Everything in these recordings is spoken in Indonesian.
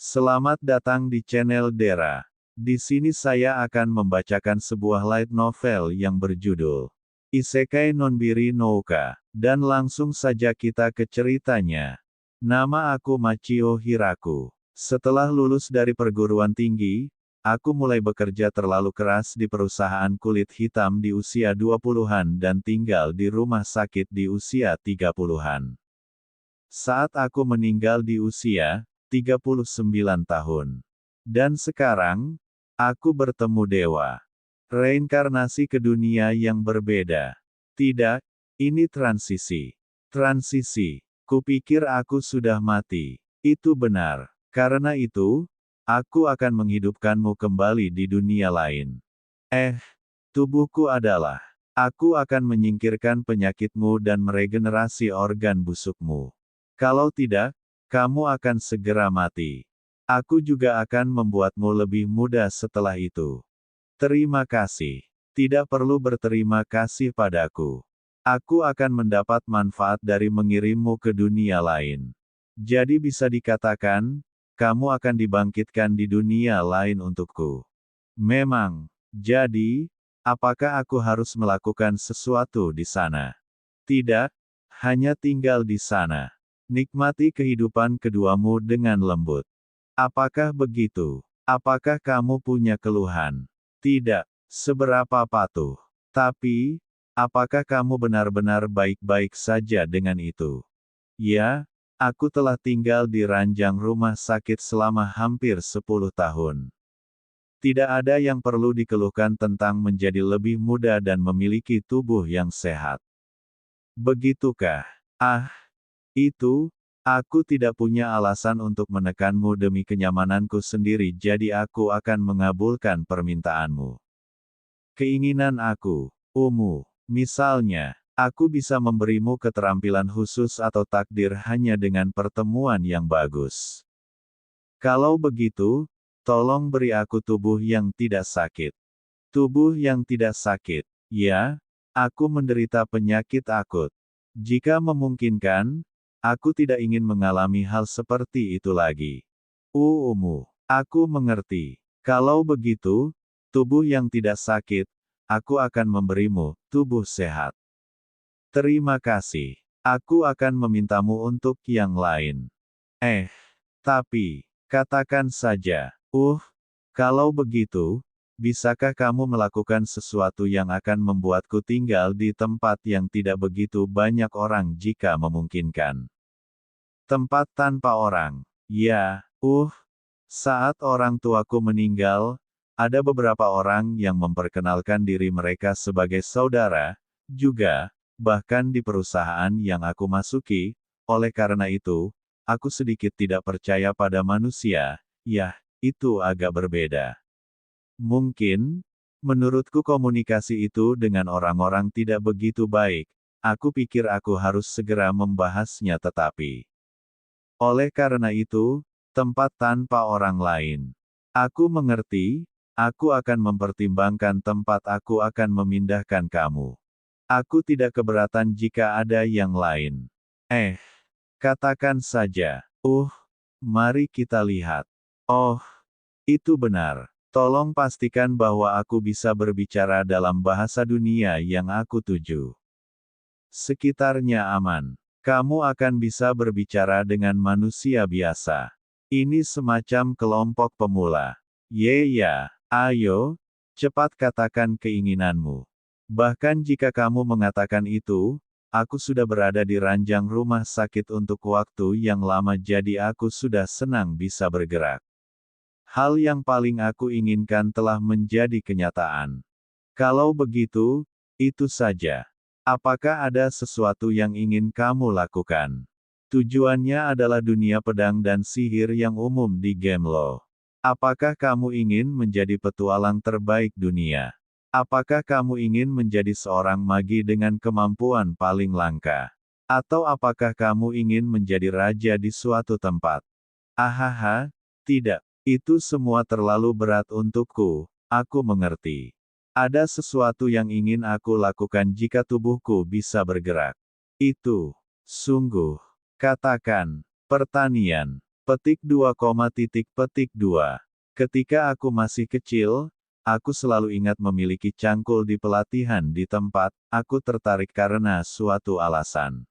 Selamat datang di channel Dera. Di sini saya akan membacakan sebuah light novel yang berjudul Isekai Nonbiri no Uka. Dan langsung saja kita ke ceritanya. Nama aku Machio Hiraku. Setelah lulus dari perguruan tinggi, aku mulai bekerja terlalu keras di perusahaan kulit hitam di usia 20-an dan tinggal di rumah sakit di usia 30-an. Saat aku meninggal di usia 39 tahun. Dan sekarang, aku bertemu dewa. Reinkarnasi ke dunia yang berbeda. Tidak, ini transisi. Transisi. Kupikir aku sudah mati. Itu benar. Karena itu, aku akan menghidupkanmu kembali di dunia lain. Tubuhku adalah. Aku akan menyingkirkan penyakitmu dan meregenerasi organ busukmu. Kalau tidak, kamu akan segera mati. Aku juga akan membuatmu lebih muda setelah itu. Terima kasih. Tidak perlu berterima kasih padaku. Aku akan mendapat manfaat dari mengirimmu ke dunia lain. Jadi bisa dikatakan, kamu akan dibangkitkan di dunia lain untukku. Memang. Jadi, apakah aku harus melakukan sesuatu di sana? Tidak, hanya tinggal di sana. Nikmati kehidupan keduamu dengan lembut. Apakah begitu? Apakah kamu punya keluhan? Tidak, seberapa patuh. Tapi, apakah kamu benar-benar baik-baik saja dengan itu? Ya, aku telah tinggal di ranjang rumah sakit selama hampir 10 tahun. Tidak ada yang perlu dikeluhkan tentang menjadi lebih muda dan memiliki tubuh yang sehat. Begitukah? Aku tidak punya alasan untuk menekanmu demi kenyamananku sendiri, jadi aku akan mengabulkan permintaanmu. Keinginan aku, misalnya, aku bisa memberimu keterampilan khusus atau takdir hanya dengan pertemuan yang bagus. Kalau begitu, tolong beri aku tubuh yang tidak sakit. Tubuh yang tidak sakit, ya, aku menderita penyakit akut. Jika memungkinkan, aku tidak ingin mengalami hal seperti itu lagi. Aku mengerti. Kalau begitu, tubuh yang tidak sakit, aku akan memberimu tubuh sehat. Terima kasih. Aku akan memintamu untuk yang lain. Tapi, katakan saja, kalau begitu, bisakah kamu melakukan sesuatu yang akan membuatku tinggal di tempat yang tidak begitu banyak orang jika memungkinkan? Tempat tanpa orang. Ya, saat orang tuaku meninggal, ada beberapa orang yang memperkenalkan diri mereka sebagai saudara, juga, bahkan di perusahaan yang aku masuki. Oleh karena itu, aku sedikit tidak percaya pada manusia. Ya, itu agak berbeda. Mungkin, menurutku komunikasi itu dengan orang-orang tidak begitu baik. Aku pikir aku harus segera membahasnya, tetapi oleh karena itu, tempat tanpa orang lain. Aku mengerti, aku akan mempertimbangkan tempat aku akan memindahkan kamu. Aku tidak keberatan jika ada yang lain. Katakan saja. Mari kita lihat. Itu benar. Tolong pastikan bahwa aku bisa berbicara dalam bahasa dunia yang aku tuju. Sekitarnya aman. Kamu akan bisa berbicara dengan manusia biasa. Ini semacam kelompok pemula. Ya, ayo, cepat katakan keinginanmu. Bahkan jika kamu mengatakan itu, aku sudah berada di ranjang rumah sakit untuk waktu yang lama, jadi aku sudah senang bisa bergerak. Hal yang paling aku inginkan telah menjadi kenyataan. Kalau begitu, itu saja. Apakah ada sesuatu yang ingin kamu lakukan? Tujuannya adalah dunia pedang dan sihir yang umum di Gemlo. Apakah kamu ingin menjadi petualang terbaik dunia? Apakah kamu ingin menjadi seorang magi dengan kemampuan paling langka? Atau apakah kamu ingin menjadi raja di suatu tempat? Tidak. Itu semua terlalu berat untukku, aku mengerti. Ada sesuatu yang ingin aku lakukan jika tubuhku bisa bergerak. Itu, sungguh, katakan, pertanian. Petik 2,2. Ketika aku masih kecil, aku selalu ingat memiliki cangkul di pelatihan di tempat aku tertarik karena suatu alasan.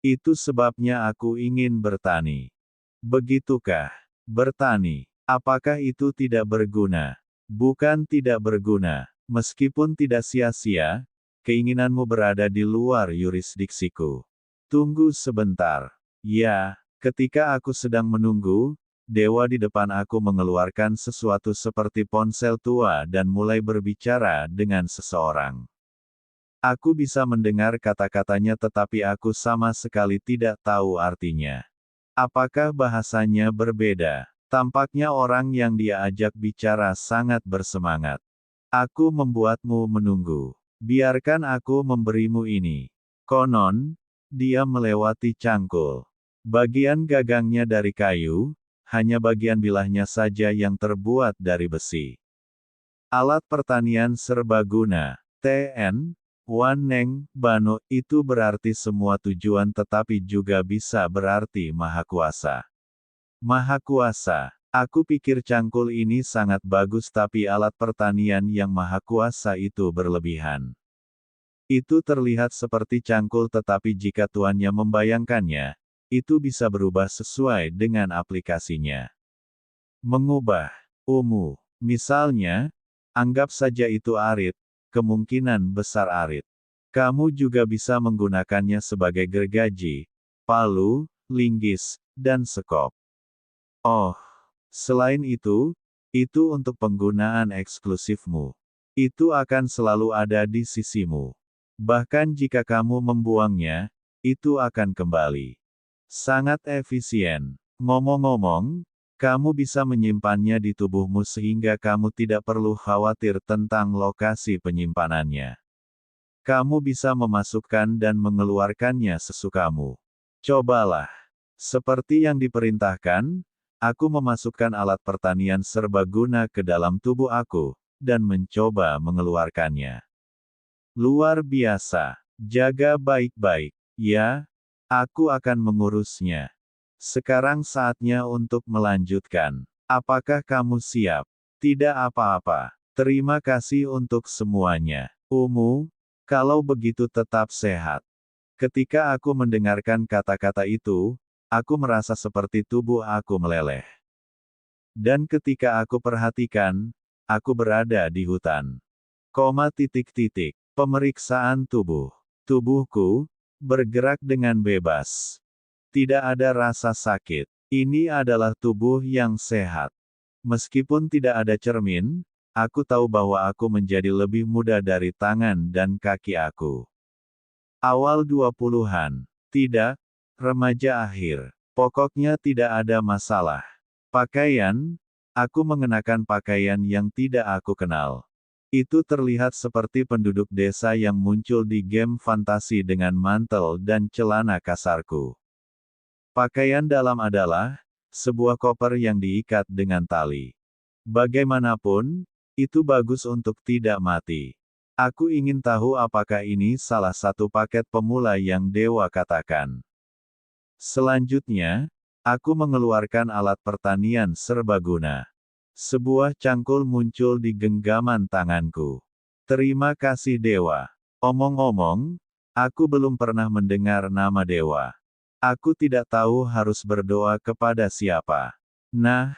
Itu sebabnya aku ingin bertani. Begitukah? Bertani. Apakah itu tidak berguna? Bukan tidak berguna. Meskipun tidak sia-sia, keinginanmu berada di luar yurisdiksiku. Tunggu sebentar. Ya, ketika aku sedang menunggu, dewa di depan aku mengeluarkan sesuatu seperti ponsel tua dan mulai berbicara dengan seseorang. Aku bisa mendengar kata-katanya tetapi aku sama sekali tidak tahu artinya. Apakah bahasanya berbeda? Tampaknya orang yang dia ajak bicara sangat bersemangat. Aku membuatmu menunggu. Biarkan aku memberimu ini. Konon, dia melewati cangkul. Bagian gagangnya dari kayu, hanya bagian bilahnya saja yang terbuat dari besi. Alat pertanian serbaguna, TN, Waneng, Bano, itu berarti semua tujuan tetapi juga bisa berarti Maha Kuasa. Maha Kuasa. Aku pikir cangkul ini sangat bagus tapi alat pertanian yang Maha Kuasa itu berlebihan. Itu terlihat seperti cangkul tetapi jika tuannya membayangkannya, itu bisa berubah sesuai dengan aplikasinya. Mengubah. Misalnya, anggap saja itu arit, kemungkinan besar arit. Kamu juga bisa menggunakannya sebagai gergaji, palu, linggis, dan sekop. Oh, selain itu untuk penggunaan eksklusifmu. Itu akan selalu ada di sisimu. Bahkan jika kamu membuangnya, itu akan kembali. Sangat efisien. Ngomong-ngomong, kamu bisa menyimpannya di tubuhmu sehingga kamu tidak perlu khawatir tentang lokasi penyimpanannya. Kamu bisa memasukkan dan mengeluarkannya sesukamu. Cobalah. Seperti yang diperintahkan, aku memasukkan alat pertanian serbaguna ke dalam tubuh aku, dan mencoba mengeluarkannya. Luar biasa. Jaga baik-baik. Ya, aku akan mengurusnya. Sekarang saatnya untuk melanjutkan. Apakah kamu siap? Tidak apa-apa. Terima kasih untuk semuanya. Kalau begitu tetap sehat. Ketika aku mendengarkan kata-kata itu, aku merasa seperti tubuh aku meleleh. Dan ketika aku perhatikan, aku berada di hutan. Pemeriksaan tubuh. Tubuhku bergerak dengan bebas. Tidak ada rasa sakit. Ini adalah tubuh yang sehat. Meskipun tidak ada cermin, aku tahu bahwa aku menjadi lebih muda dari tangan dan kaki aku. Awal 20-an. Tidak, remaja akhir. Pokoknya tidak ada masalah. Pakaian, aku mengenakan pakaian yang tidak aku kenal. Itu terlihat seperti penduduk desa yang muncul di game fantasi dengan mantel dan celana kasarku. Pakaian dalam adalah sebuah koper yang diikat dengan tali. Bagaimanapun, itu bagus untuk tidak mati. Aku ingin tahu apakah ini salah satu paket pemula yang dewa katakan. Selanjutnya, aku mengeluarkan alat pertanian serbaguna. Sebuah cangkul muncul di genggaman tanganku. Terima kasih dewa. Omong-omong, aku belum pernah mendengar nama dewa. Aku tidak tahu harus berdoa kepada siapa. Nah,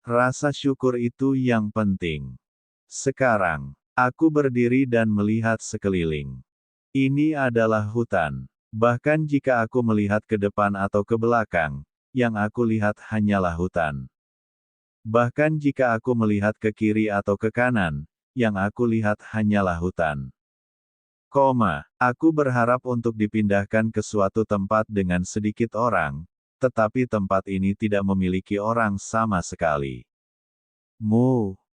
rasa syukur itu yang penting. Sekarang, aku berdiri dan melihat sekeliling. Ini adalah hutan. Bahkan jika aku melihat ke depan atau ke belakang, yang aku lihat hanyalah hutan. Bahkan jika aku melihat ke kiri atau ke kanan, yang aku lihat hanyalah hutan. Aku berharap untuk dipindahkan ke suatu tempat dengan sedikit orang, tetapi tempat ini tidak memiliki orang sama sekali.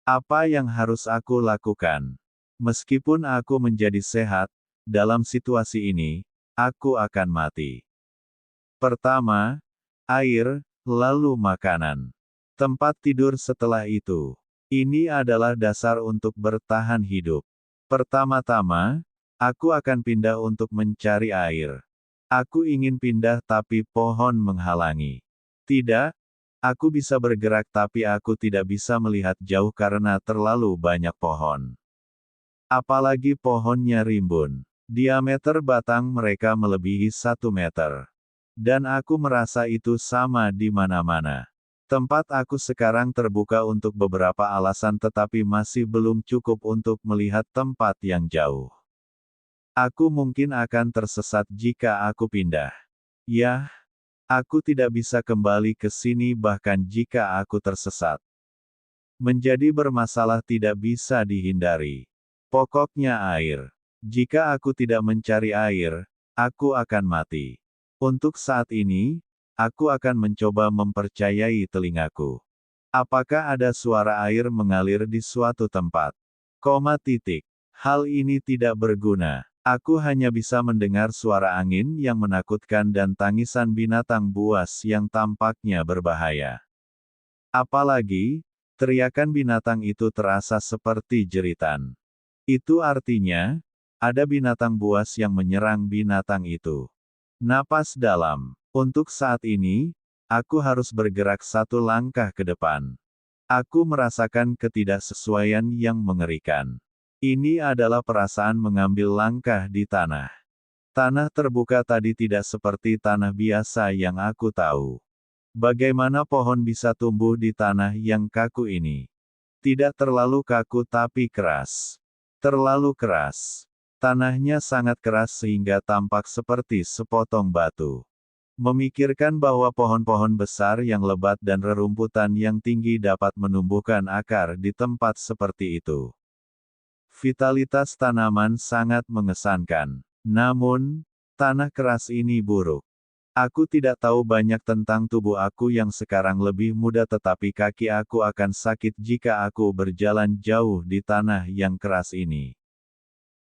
Apa yang harus aku lakukan? Meskipun aku menjadi sehat, dalam situasi ini, aku akan mati. Pertama, air, lalu makanan. Tempat tidur setelah itu. Ini adalah dasar untuk bertahan hidup. Pertama-tama, aku akan pindah untuk mencari air. Aku ingin pindah tapi pohon menghalangi. Tidak, Aku bisa bergerak tapi aku tidak bisa melihat jauh karena terlalu banyak pohon. Apalagi pohonnya rimbun. Diameter batang mereka melebihi 1 meter. Dan aku merasa itu sama di mana-mana. Tempat aku sekarang terbuka untuk beberapa alasan tetapi masih belum cukup untuk melihat tempat yang jauh. Aku mungkin akan tersesat jika aku pindah. Yah, aku tidak bisa kembali ke sini bahkan jika aku tersesat. Menjadi bermasalah tidak bisa dihindari. Pokoknya air. Jika aku tidak mencari air, aku akan mati. Untuk saat ini, aku akan mencoba mempercayai telingaku. Apakah ada suara air mengalir di suatu tempat? Hal ini tidak berguna. Aku hanya bisa mendengar suara angin yang menakutkan dan tangisan binatang buas yang tampaknya berbahaya. Apalagi, teriakan binatang itu terasa seperti jeritan. Itu artinya, ada binatang buas yang menyerang binatang itu. Napas dalam. Untuk saat ini, aku harus bergerak 1 langkah ke depan. Aku merasakan ketidaksesuaian yang mengerikan. Ini adalah perasaan mengambil langkah di tanah. Tanah terbuka tadi tidak seperti tanah biasa yang aku tahu. Bagaimana pohon bisa tumbuh di tanah yang kaku ini? Tidak terlalu kaku tapi keras. Terlalu keras. Tanahnya sangat keras sehingga tampak seperti sepotong batu. Memikirkan bahwa pohon-pohon besar yang lebat dan rerumputan yang tinggi dapat menumbuhkan akar di tempat seperti itu. Vitalitas tanaman sangat mengesankan. Namun, tanah keras ini buruk. Aku tidak tahu banyak tentang tubuh aku yang sekarang lebih muda tetapi kaki aku akan sakit jika aku berjalan jauh di tanah yang keras ini.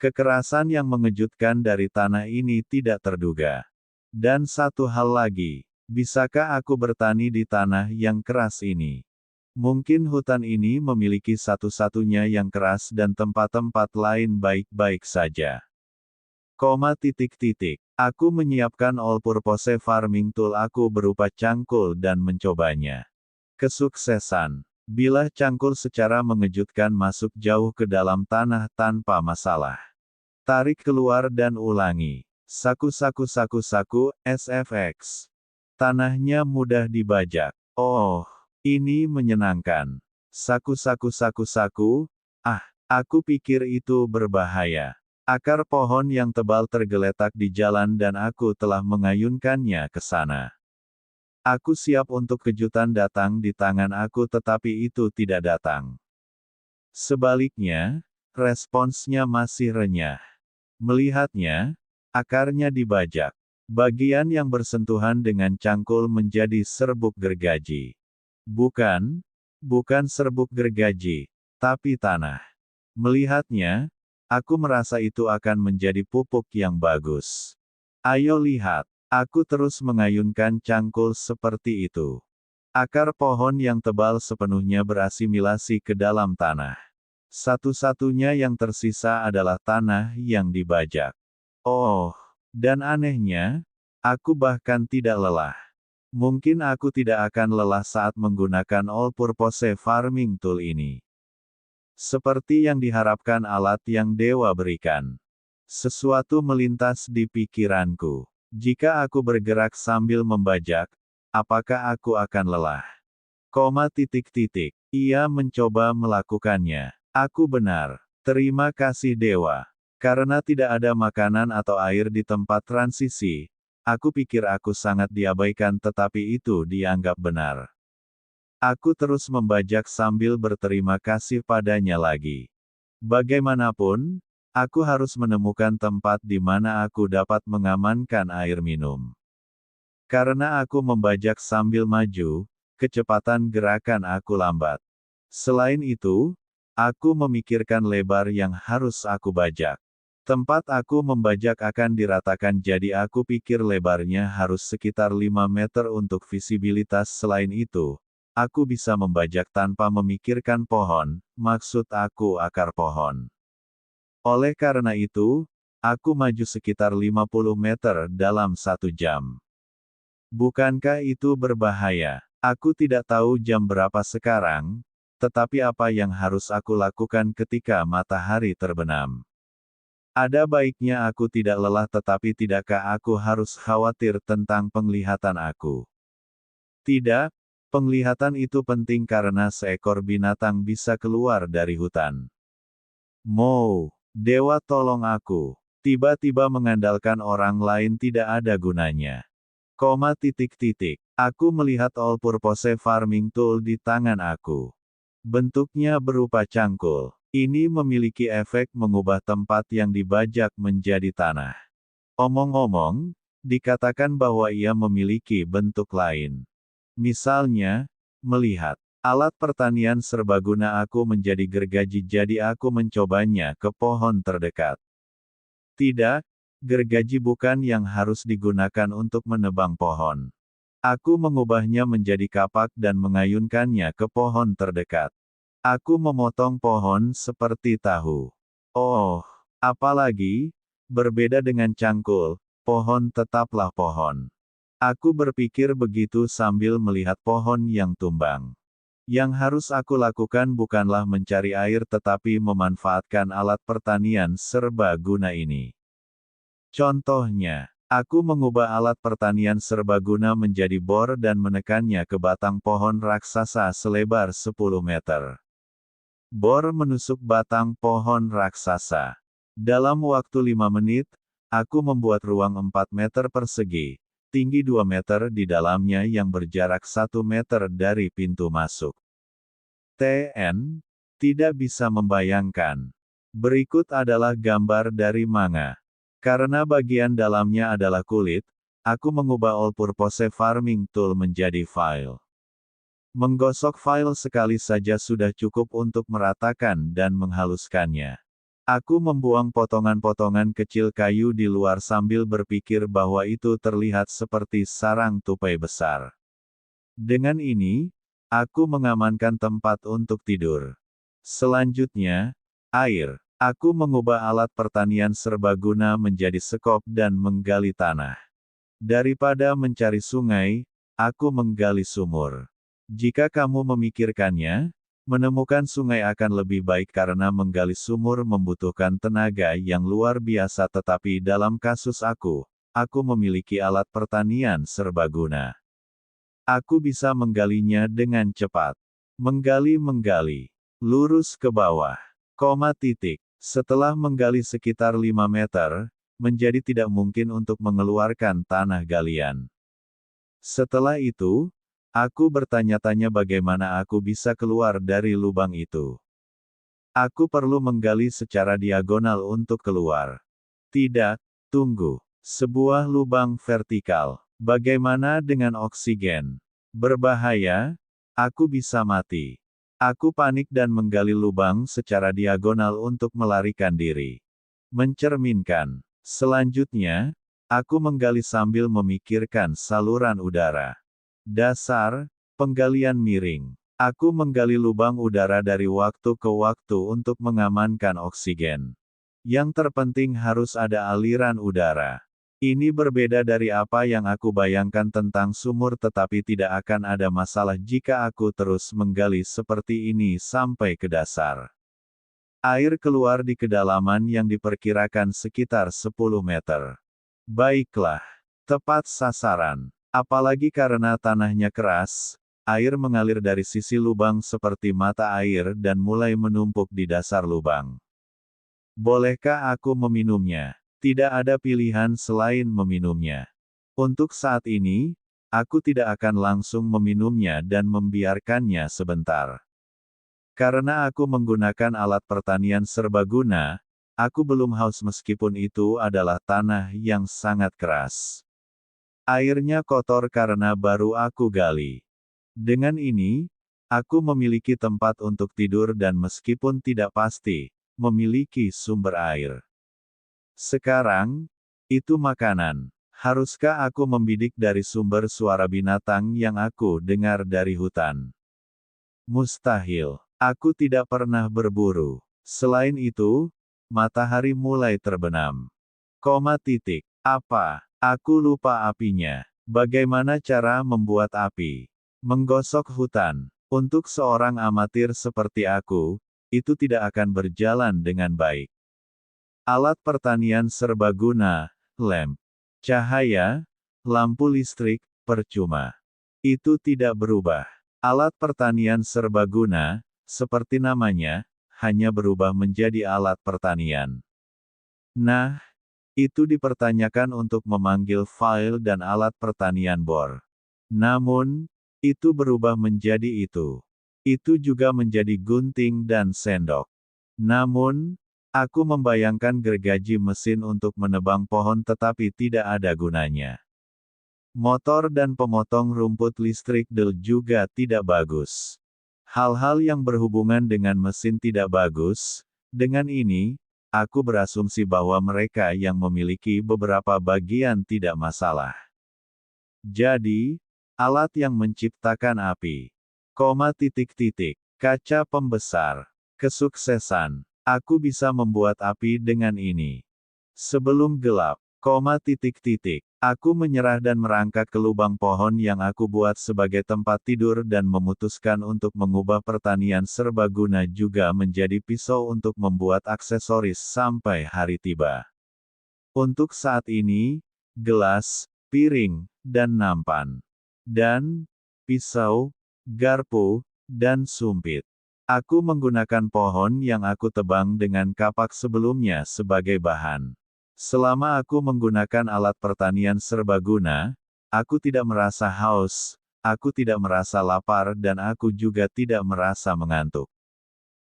Kekerasan yang mengejutkan dari tanah ini tidak terduga. Dan satu hal lagi, bisakah aku bertani di tanah yang keras ini? Mungkin hutan ini memiliki satu-satunya yang keras dan tempat-tempat lain baik-baik saja. Aku menyiapkan all-purpose farming tool aku berupa cangkul dan mencobanya. Kesuksesan. Bilah cangkul secara mengejutkan masuk jauh ke dalam tanah tanpa masalah. Tarik keluar dan ulangi. Saku, SFX. Tanahnya mudah dibajak. Oh, ini menyenangkan. Saku, aku pikir itu berbahaya. Akar pohon yang tebal tergeletak di jalan dan aku telah mengayunkannya ke sana. Aku siap untuk kejutan datang di tangan aku tetapi itu tidak datang. Sebaliknya, responsnya masih renyah. Melihatnya, akarnya dibajak. Bagian yang bersentuhan dengan cangkul menjadi serbuk gergaji. Bukan serbuk gergaji, tapi tanah. Melihatnya, aku merasa itu akan menjadi pupuk yang bagus. Ayo lihat, aku terus mengayunkan cangkul seperti itu. Akar pohon yang tebal sepenuhnya berasimilasi ke dalam tanah. Satu-satunya yang tersisa adalah tanah yang dibajak. Oh, dan anehnya, aku bahkan tidak lelah. Mungkin aku tidak akan lelah saat menggunakan all-purpose farming tool ini. Seperti yang diharapkan alat yang dewa berikan. Sesuatu melintas di pikiranku. Jika aku bergerak sambil membajak, apakah aku akan lelah? Ia mencoba melakukannya. Aku benar. Terima kasih dewa. Karena tidak ada makanan atau air di tempat transisi, aku pikir aku sangat diabaikan tetapi itu dianggap benar. Aku terus membajak sambil berterima kasih padanya lagi. Bagaimanapun, aku harus menemukan tempat di mana aku dapat mengamankan air minum. Karena aku membajak sambil maju, kecepatan gerakan aku lambat. Selain itu, aku memikirkan lebar yang harus aku bajak. Tempat aku membajak akan diratakan jadi aku pikir lebarnya harus sekitar 5 meter untuk visibilitas. Selain itu, aku bisa membajak tanpa memikirkan pohon, maksud aku akar pohon. Oleh karena itu, aku maju sekitar 50 meter dalam 1 jam. Bukankah itu berbahaya? Aku tidak tahu jam berapa sekarang, tetapi apa yang harus aku lakukan ketika matahari terbenam? Ada baiknya aku tidak lelah, tetapi tidakkah aku harus khawatir tentang penglihatan aku? Tidak, penglihatan itu penting karena seekor binatang bisa keluar dari hutan. Mo, dewa tolong aku. Tiba-tiba mengandalkan orang lain tidak ada gunanya. Aku melihat all-purpose farming tool di tangan aku. Bentuknya berupa cangkul. Ini memiliki efek mengubah tempat yang dibajak menjadi tanah. Omong-omong, dikatakan bahwa ia memiliki bentuk lain. Misalnya, melihat alat pertanian serbaguna aku menjadi gergaji, jadi aku mencobanya ke pohon terdekat. Tidak, gergaji bukan yang harus digunakan untuk menebang pohon. Aku mengubahnya menjadi kapak dan mengayunkannya ke pohon terdekat. Aku memotong pohon seperti tahu. Oh, apalagi, berbeda dengan cangkul, pohon tetaplah pohon. Aku berpikir begitu sambil melihat pohon yang tumbang. Yang harus aku lakukan bukanlah mencari air tetapi memanfaatkan alat pertanian serbaguna ini. Contohnya, aku mengubah alat pertanian serbaguna menjadi bor dan menekannya ke batang pohon raksasa selebar 10 meter. Bor menusuk batang pohon raksasa. Dalam waktu 5 menit, aku membuat ruang 4 meter persegi, tinggi 2 meter di dalamnya yang berjarak 1 meter dari pintu masuk. TN, tidak bisa membayangkan. Berikut adalah gambar dari manga. Karena bagian dalamnya adalah kulit, aku mengubah all-purpose farming tool menjadi file. Menggosok file sekali saja sudah cukup untuk meratakan dan menghaluskannya. Aku membuang potongan-potongan kecil kayu di luar sambil berpikir bahwa itu terlihat seperti sarang tupai besar. Dengan ini, aku mengamankan tempat untuk tidur. Selanjutnya, air. Aku mengubah alat pertanian serbaguna menjadi sekop dan menggali tanah. Daripada mencari sungai, aku menggali sumur. Jika kamu memikirkannya, menemukan sungai akan lebih baik karena menggali sumur membutuhkan tenaga yang luar biasa, tetapi dalam kasus aku memiliki alat pertanian serbaguna. Aku bisa menggalinya dengan cepat. Menggali, lurus ke bawah. Setelah menggali sekitar 5 meter, menjadi tidak mungkin untuk mengeluarkan tanah galian. Setelah itu, aku bertanya-tanya bagaimana aku bisa keluar dari lubang itu. Aku perlu menggali secara diagonal untuk keluar. Tidak, tunggu. Sebuah lubang vertikal. Bagaimana dengan oksigen? Berbahaya, aku bisa mati. Aku panik dan menggali lubang secara diagonal untuk melarikan diri. Mencerminkan. Selanjutnya, aku menggali sambil memikirkan saluran udara. Dasar, penggalian miring. Aku menggali lubang udara dari waktu ke waktu untuk mengamankan oksigen. Yang terpenting harus ada aliran udara. Ini berbeda dari apa yang aku bayangkan tentang sumur, tetapi tidak akan ada masalah jika aku terus menggali seperti ini sampai ke dasar. Air keluar di kedalaman yang diperkirakan sekitar 10 meter. Baiklah, tepat sasaran. Apalagi karena tanahnya keras, air mengalir dari sisi lubang seperti mata air dan mulai menumpuk di dasar lubang. Bolehkah aku meminumnya? Tidak ada pilihan selain meminumnya. Untuk saat ini, aku tidak akan langsung meminumnya dan membiarkannya sebentar. Karena aku menggunakan alat pertanian serbaguna, aku belum haus meskipun itu adalah tanah yang sangat keras. Airnya kotor karena baru aku gali. Dengan ini, aku memiliki tempat untuk tidur dan meskipun tidak pasti, memiliki sumber air. Sekarang, itu makanan. Haruskah aku membidik dari sumber suara binatang yang aku dengar dari hutan? Mustahil. Aku tidak pernah berburu. Selain itu, matahari mulai terbenam. Apa? Aku lupa apinya. Bagaimana cara membuat api? Menggosok hutan. Untuk seorang amatir seperti aku, itu tidak akan berjalan dengan baik. Alat pertanian serbaguna, lem, cahaya, lampu listrik, percuma. Itu tidak berubah. Alat pertanian serbaguna, seperti namanya, hanya berubah menjadi alat pertanian. Nah, itu dipertanyakan untuk memanggil file dan alat pertanian bor. Namun, itu berubah menjadi itu. Itu juga menjadi gunting dan sendok. Namun, aku membayangkan gergaji mesin untuk menebang pohon tetapi tidak ada gunanya. Motor dan pemotong rumput listrik juga tidak bagus. Hal-hal yang berhubungan dengan mesin tidak bagus. Dengan ini, aku berasumsi bahwa mereka yang memiliki beberapa bagian tidak masalah. Jadi, alat yang menciptakan api. Kaca pembesar. Kesuksesan. Aku bisa membuat api dengan ini. Sebelum gelap, aku menyerah dan merangkak ke lubang pohon yang aku buat sebagai tempat tidur dan memutuskan untuk mengubah pertanian serbaguna juga menjadi pisau untuk membuat aksesoris sampai hari tiba. Untuk saat ini, gelas, piring, dan nampan. Dan, pisau, garpu, dan sumpit. Aku menggunakan pohon yang aku tebang dengan kapak sebelumnya sebagai bahan. Selama aku menggunakan alat pertanian serbaguna, aku tidak merasa haus, aku tidak merasa lapar dan aku juga tidak merasa mengantuk.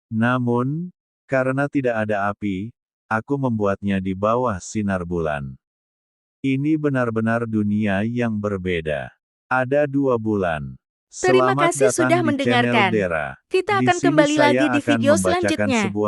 Namun, karena tidak ada api, aku membuatnya di bawah sinar bulan. Ini benar-benar dunia yang berbeda. Ada 2 bulan. Terima Selamat kasih datang sudah di channel mendengarkan. Dera. Kita Di akan sini kembali saya lagi di akan video membacakan selanjutnya. sebuah